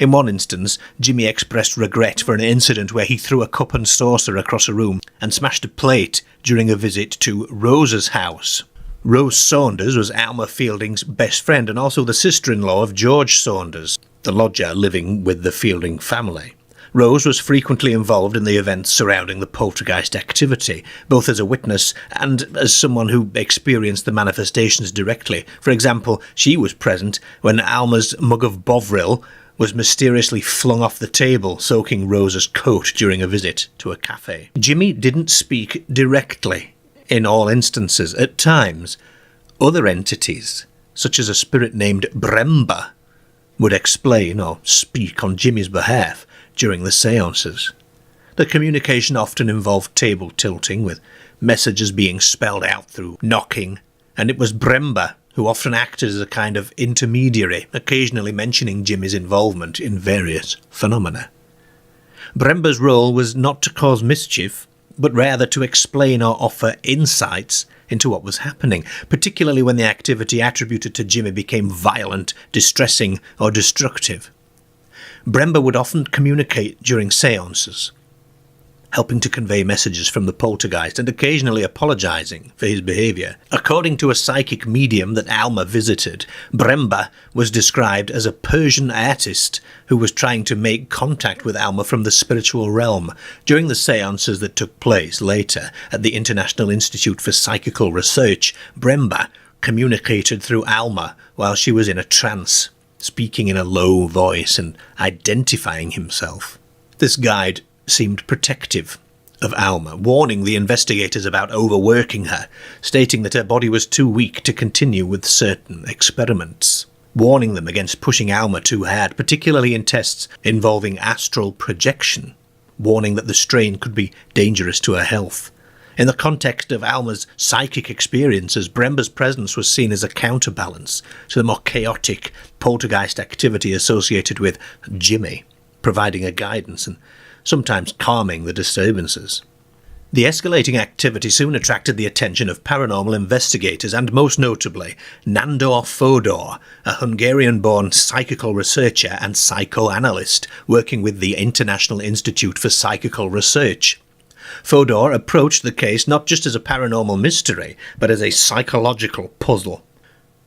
In one instance, Jimmy expressed regret for an incident where he threw a cup and saucer across a room and smashed a plate during a visit to Rose's house. Rose Saunders was Alma Fielding's best friend and also the sister-in-law of George Saunders, the lodger living with the Fielding family. Rose was frequently involved in the events surrounding the poltergeist activity, both as a witness and as someone who experienced the manifestations directly. For example, she was present when Alma's mug of Bovril was mysteriously flung off the table, soaking Rose's coat during a visit to a cafe. Jimmy didn't speak directly in all instances. At times, other entities, such as a spirit named Bremba, would explain or speak on Jimmy's behalf during the seances. The communication often involved table tilting, with messages being spelled out through knocking, and it was Bremba who often acted as a kind of intermediary, occasionally mentioning Jimmy's involvement in various phenomena. Bremba's role was not to cause mischief, but rather to explain or offer insights into what was happening, particularly when the activity attributed to Jimmy became violent, distressing, or destructive. Bremba would often communicate during seances, helping to convey messages from the poltergeist and occasionally apologising for his behaviour. According to a psychic medium that Alma visited, Bremba was described as a Persian artist who was trying to make contact with Alma from the spiritual realm. During the seances that took place later at the International Institute for Psychical Research, Bremba communicated through Alma while she was in a trance, speaking in a low voice and identifying himself. This guide seemed protective of Alma, warning the investigators about overworking her, stating that her body was too weak to continue with certain experiments, warning them against pushing Alma too hard, particularly in tests involving astral projection, warning that the strain could be dangerous to her health. In the context of Alma's psychic experiences, Bremba's presence was seen as a counterbalance to the more chaotic poltergeist activity associated with Jimmy, providing a guidance and sometimes calming the disturbances. The escalating activity soon attracted the attention of paranormal investigators and, most notably, Nandor Fodor, a Hungarian-born psychical researcher and psychoanalyst working with the International Institute for Psychical Research. Fodor approached the case not just as a paranormal mystery, but as a psychological puzzle.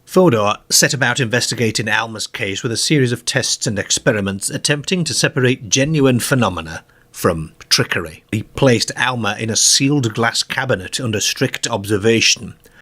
Fodor set about investigating Alma's case with a series of tests and experiments attempting to separate genuine phenomena from trickery. He placed Alma in a sealed glass cabinet under strict observation,